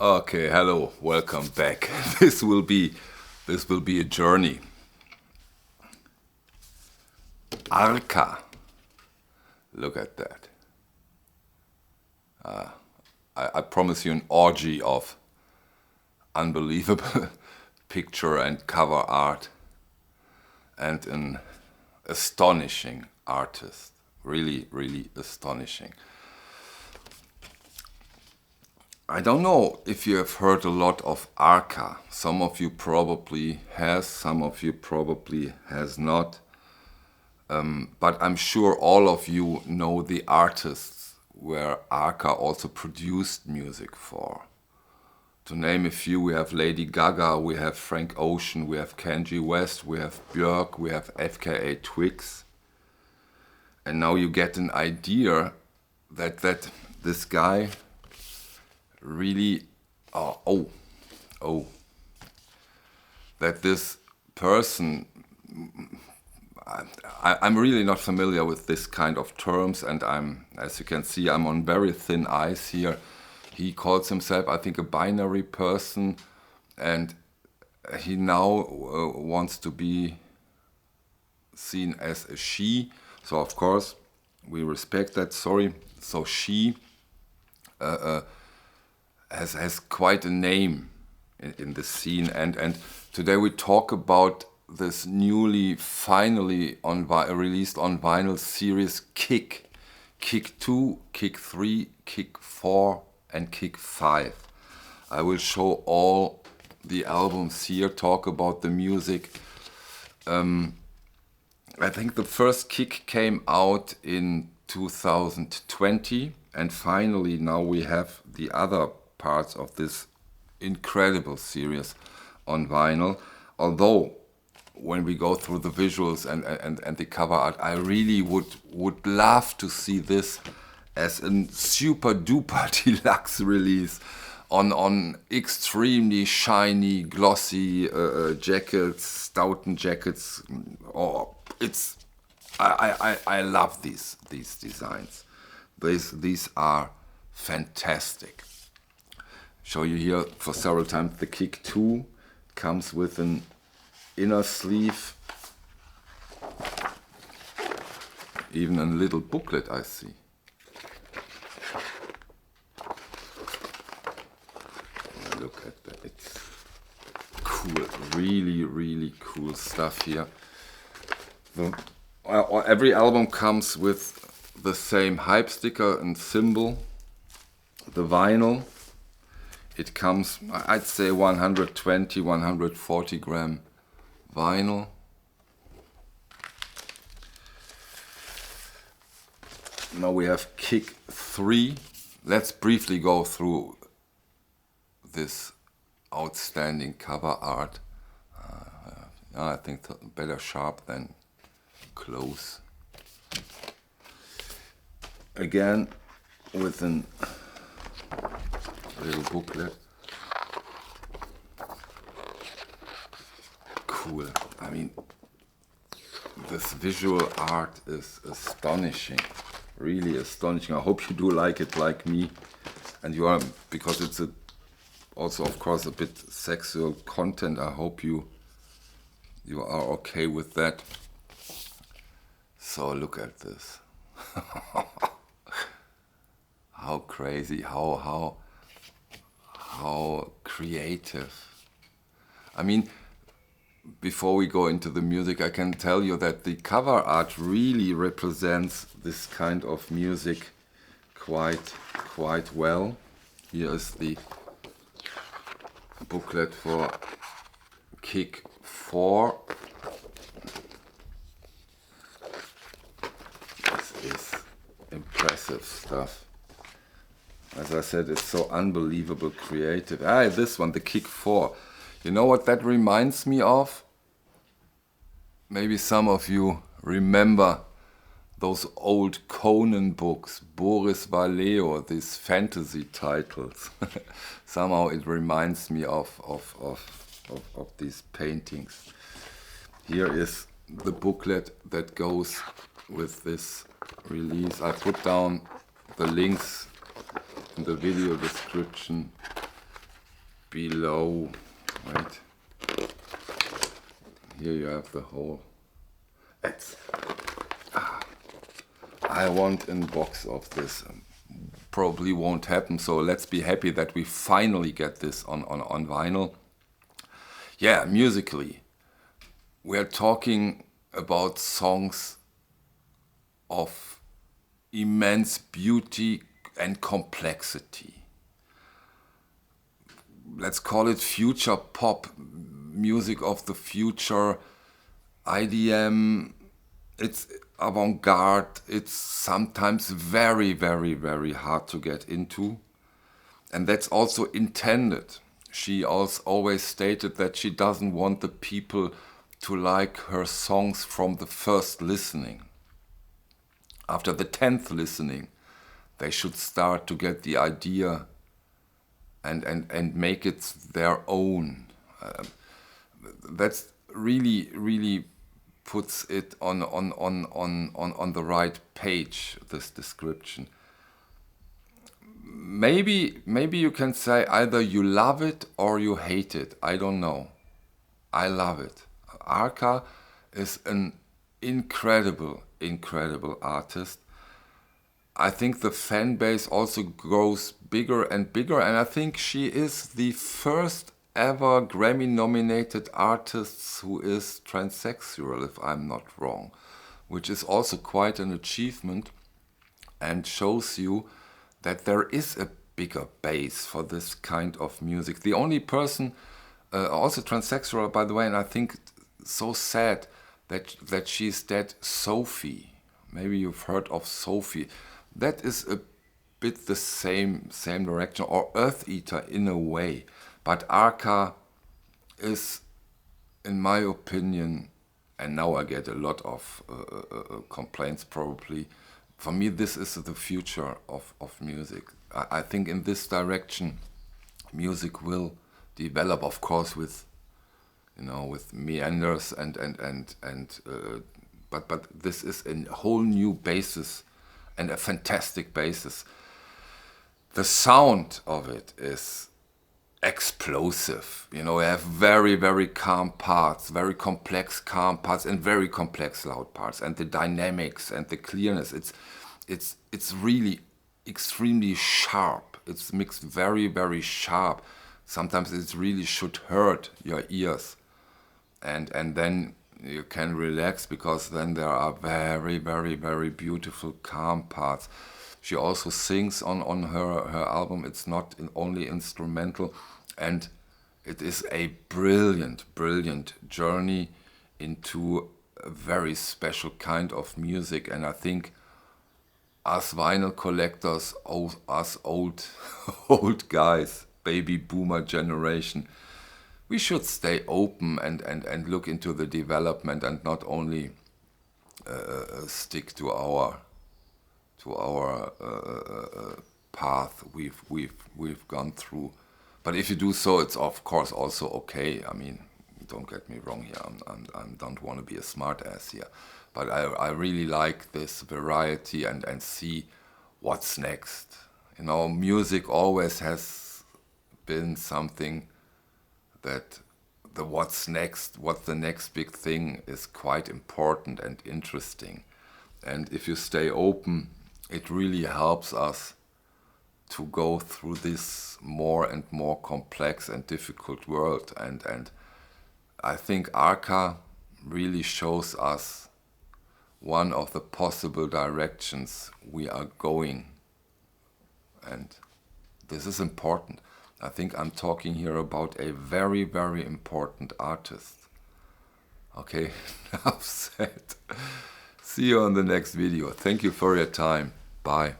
Okay, hello, welcome back. This will be a journey. Arca. Look at that. I promise you an orgy of unbelievable picture and cover art and an astonishing artist. Really, really astonishing. I don't know if you have heard a lot of Arca. Some of you probably has, some of you probably has not. But I'm sure all of you know the artists where Arca also produced music for. To name a few, we have Lady Gaga, we have Frank Ocean, we have Kanye West, we have Björk, we have FKA Twigs. And now you get an idea that this guy really, that this person, I'm really not familiar with this kind of terms, and as you can see, I'm on very thin ice here. He calls himself, I think, a binary person, and he now wants to be seen as a she. So of course, we respect that, sorry. So she has quite a name in the scene, and today we talk about this newly, finally released on vinyl series Kick 2, Kick 3, Kick 4 and Kick 5. I will show all the albums here, talk about the music. I think the first Kick came out in 2020, and finally now we have the other parts of this incredible series on vinyl. Although when we go through the visuals and the cover art, I really would love to see this as a super duper deluxe release on extremely shiny, glossy jackets, Stoughton jackets. I love these designs. These are fantastic. Show you here for several times. The Kick 2 comes with an inner sleeve, even a little booklet I see. Look at that, it's cool, really, really cool stuff here. Every album comes with the same hype sticker and symbol. The vinyl, it comes, I'd say 120, 140 gram vinyl. Now we have Kick 3. Let's briefly go through this outstanding cover art. I think better sharp than close. Again, with a little booklet. Cool. I mean, this visual art is astonishing, really astonishing. I hope you do like it like me, and you are, because it's also of course a bit sexual content. I hope you are okay with that. So look at this. How crazy, how creative. I mean, before we go into the music, I can tell you that the cover art really represents this kind of music quite well. Here is the booklet for Kick 4. This is impressive stuff. As I said, it's so unbelievable creative. This one, the Kick 4. You know what that reminds me of? Maybe some of you remember those old Conan books, Boris Vallejo, these fantasy titles. Somehow it reminds me of these paintings. Here is the booklet that goes with this release. I put down the links in the video description. below. Wait. Here you have the whole. I want a box of this. Probably won't happen, so let's be happy that we finally get this on vinyl. Yeah, musically, we're talking about songs of immense beauty and complexity. Let's call it future pop, music of the future, IDM. It's avant-garde. It's sometimes very, very, very hard to get into. And that's also intended. She also always stated that she doesn't want the people to like her songs from the first listening. After the 10th listening, they should start to get the idea and make it their own. That's really puts it on the right page, this description. Maybe you can say either you love it or you hate it. I don't know. I love it. Arca is an incredible artist. I think the fan base also grows bigger and bigger, and I think she is the first ever Grammy-nominated artist who is transsexual, if I'm not wrong, which is also quite an achievement and shows you that there is a bigger base for this kind of music. The only person, also transsexual, by the way, and I think so sad that she's dead, Sophie. Maybe you've heard of Sophie. That is a bit the same direction, or Earth Eater in a way. But Arca is, in my opinion, and now I get a lot of complaints probably, for me this is the future of music. I think in this direction music will develop, of course, with meanders but this is a whole new basis and a fantastic basis. The sound of it is explosive. You have very, very calm parts, very complex calm parts, and very complex loud parts, and the dynamics and the clearness. It's really extremely sharp. It's mixed very, very sharp. Sometimes it really should hurt your ears, and then you can relax, because then there are very, very, very beautiful calm parts. She also sings on her album. It's not only instrumental, and it is a brilliant journey into a very special kind of music. And I think us vinyl collectors, us old guys, baby boomer generation, we should stay open and look into the development, and not only stick to our path we've gone through. But if you do so, it's of course also okay. I mean, don't get me wrong here. I don't want to be a smart ass here, but I really like this variety and see what's next. Music always has been something that what's next, what's the next big thing, is quite important and interesting. And if you stay open, it really helps us to go through this more and more complex and difficult world. And I think Arca really shows us one of the possible directions we are going. And this is important. I think I'm talking here about a very, very important artist. Okay, enough said. See you on the next video. Thank you for your time. Bye.